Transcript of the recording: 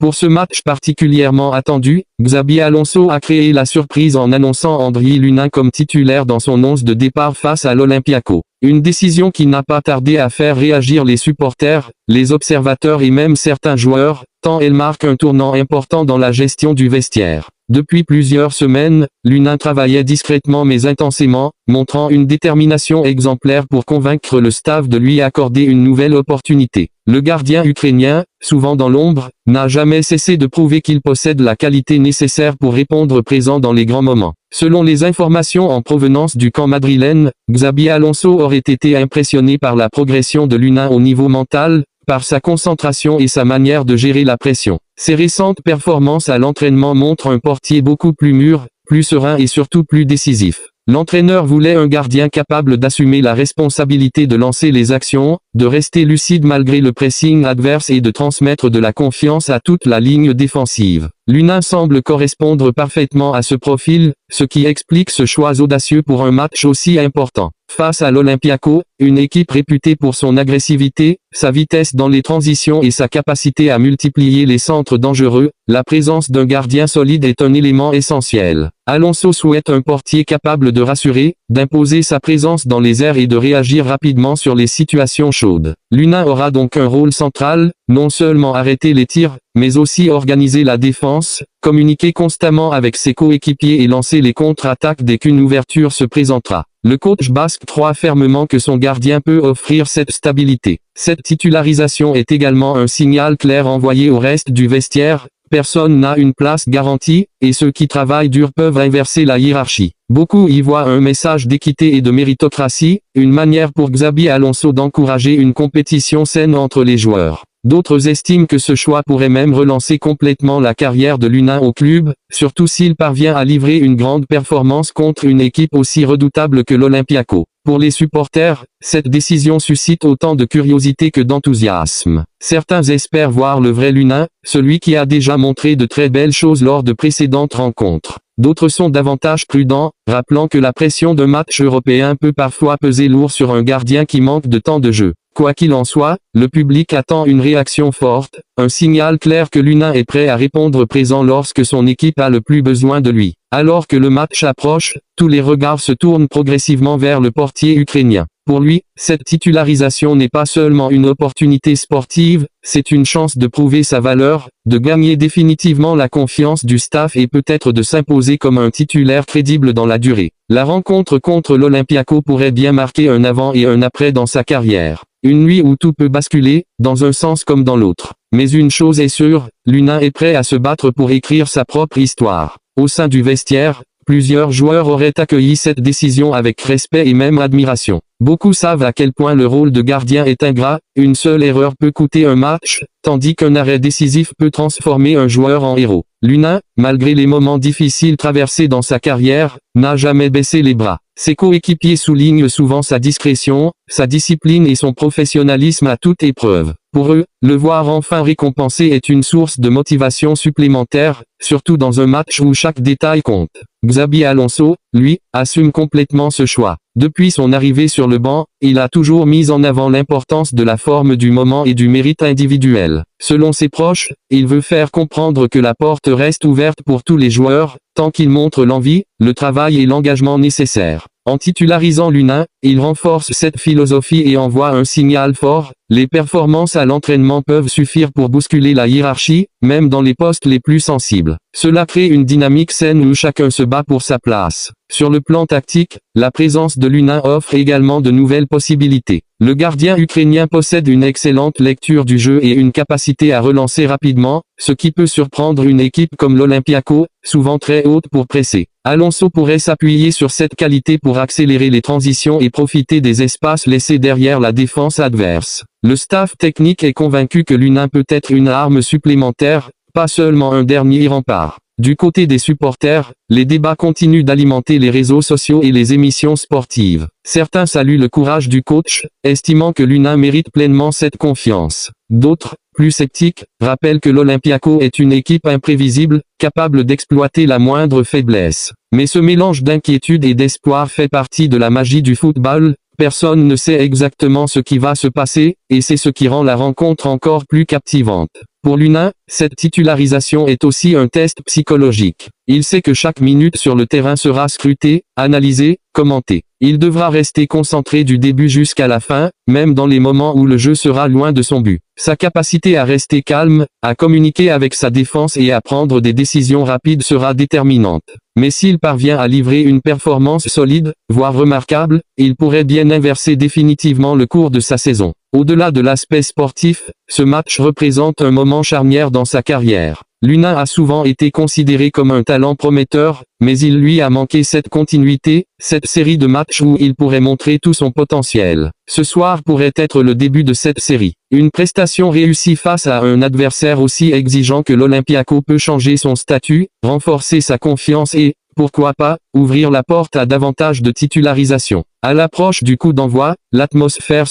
Pour ce match particulièrement attendu, Xabi Alonso a créé la surprise en annonçant Andriy Lunin comme titulaire dans son 11 de départ face à l'Olympiakos. Une décision qui n'a pas tardé à faire réagir les supporters, les observateurs et même certains joueurs, tant elle marque un tournant important dans la gestion du vestiaire. Depuis plusieurs semaines, Lunin travaillait discrètement mais intensément, montrant une détermination exemplaire pour convaincre le staff de lui accorder une nouvelle opportunité. Le gardien ukrainien, souvent dans l'ombre, n'a jamais cessé de prouver qu'il possède la qualité nécessaire pour répondre présent dans les grands moments. Selon les informations en provenance du camp madrilène, Xabi Alonso aurait été impressionné par la progression de Lunin au niveau mental, par sa concentration et sa manière de gérer la pression. Ses récentes performances à l'entraînement montrent un portier beaucoup plus mûr, plus serein et surtout plus décisif. L'entraîneur voulait un gardien capable d'assumer la responsabilité de lancer les actions, de rester lucide malgré le pressing adverse et de transmettre de la confiance à toute la ligne défensive. Lunin semble correspondre parfaitement à ce profil, ce qui explique ce choix audacieux pour un match aussi important. Face à l'Olympiakos, une équipe réputée pour son agressivité, sa vitesse dans les transitions et sa capacité à multiplier les centres dangereux, la présence d'un gardien solide est un élément essentiel. Alonso souhaite un portier capable de rassurer, d'imposer sa présence dans les airs et de réagir rapidement sur les situations chaudes. Lunin aura donc un rôle central, non seulement arrêter les tirs, mais aussi organiser la défense, communiquer constamment avec ses coéquipiers et lancer les contre-attaques dès qu'une ouverture se présentera. Le coach basque croit fermement que son gardien peut offrir cette stabilité. Cette titularisation est également un signal clair envoyé au reste du vestiaire. Personne n'a une place garantie, et ceux qui travaillent dur peuvent inverser la hiérarchie. Beaucoup y voient un message d'équité et de méritocratie, une manière pour Xabi Alonso d'encourager une compétition saine entre les joueurs. D'autres estiment que ce choix pourrait même relancer complètement la carrière de Lunin au club, surtout s'il parvient à livrer une grande performance contre une équipe aussi redoutable que l'Olympiakos. Pour les supporters, cette décision suscite autant de curiosité que d'enthousiasme. Certains espèrent voir le vrai Lunin, celui qui a déjà montré de très belles choses lors de précédentes rencontres. D'autres sont davantage prudents, rappelant que la pression d'un match européen peut parfois peser lourd sur un gardien qui manque de temps de jeu. Quoi qu'il en soit, le public attend une réaction forte, un signal clair que Lunin est prêt à répondre présent lorsque son équipe a le plus besoin de lui. Alors que le match approche, tous les regards se tournent progressivement vers le portier ukrainien. Pour lui, cette titularisation n'est pas seulement une opportunité sportive, c'est une chance de prouver sa valeur, de gagner définitivement la confiance du staff et peut-être de s'imposer comme un titulaire crédible dans la durée. La rencontre contre l'Olympiakos pourrait bien marquer un avant et un après dans sa carrière. Une nuit où tout peut basculer, dans un sens comme dans l'autre. Mais une chose est sûre, Lunin est prêt à se battre pour écrire sa propre histoire. Au sein du vestiaire, plusieurs joueurs auraient accueilli cette décision avec respect et même admiration. Beaucoup savent à quel point le rôle de gardien est ingrat, une seule erreur peut coûter un match, tandis qu'un arrêt décisif peut transformer un joueur en héros. Lunin, malgré les moments difficiles traversés dans sa carrière, n'a jamais baissé les bras. Ses coéquipiers soulignent souvent sa discrétion, sa discipline et son professionnalisme à toute épreuve. Pour eux, le voir enfin récompensé est une source de motivation supplémentaire, surtout dans un match où chaque détail compte. Xabi Alonso, lui, assume complètement ce choix. Depuis son arrivée sur le banc, il a toujours mis en avant l'importance de la forme du moment et du mérite individuel. Selon ses proches, il veut faire comprendre que la porte reste ouverte pour tous les joueurs, tant qu'ils montrent l'envie, le travail et l'engagement nécessaires. En titularisant Lunin, il renforce cette philosophie et envoie un signal fort. Les performances à l'entraînement peuvent suffire pour bousculer la hiérarchie, même dans les postes les plus sensibles. Cela crée une dynamique saine où chacun se bat pour sa place. Sur le plan tactique, la présence de Lunin offre également de nouvelles possibilités. Le gardien ukrainien possède une excellente lecture du jeu et une capacité à relancer rapidement, ce qui peut surprendre une équipe comme l'Olympiakos, souvent très haute pour presser. Alonso pourrait s'appuyer sur cette qualité pour accélérer les transitions et profiter des espaces laissés derrière la défense adverse. Le staff technique est convaincu que Lunin peut être une arme supplémentaire, pas seulement un dernier rempart. Du côté des supporters, les débats continuent d'alimenter les réseaux sociaux et les émissions sportives. Certains saluent le courage du coach, estimant que Lunin mérite pleinement cette confiance. D'autres, plus sceptiques, rappellent que l'Olympiakos est une équipe imprévisible, capable d'exploiter la moindre faiblesse. Mais ce mélange d'inquiétude et d'espoir fait partie de la magie du football. personne ne sait exactement ce qui va se passer, et c'est ce qui rend la rencontre encore plus captivante. Pour Lunin, cette titularisation est aussi un test psychologique. Il sait que chaque minute sur le terrain sera scrutée, analysée, commentée. Il devra rester concentré du début jusqu'à la fin, même dans les moments où le jeu sera loin de son but. Sa capacité à rester calme, à communiquer avec sa défense et à prendre des décisions rapides sera déterminante. Mais s'il parvient à livrer une performance solide, voire remarquable, il pourrait bien inverser définitivement le cours de sa saison. Au-delà de l'aspect sportif, ce match représente un moment charnière dans sa carrière. Lunin a souvent été considéré comme un talent prometteur, mais il lui a manqué cette continuité, cette série de matchs où il pourrait montrer tout son potentiel. Ce soir pourrait être le début de cette série. Une prestation réussie face à un adversaire aussi exigeant que l'Olympiakos peut changer son statut, renforcer sa confiance et, pourquoi pas, ouvrir la porte à davantage de titularisation. À l'approche du coup d'envoi, l'atmosphère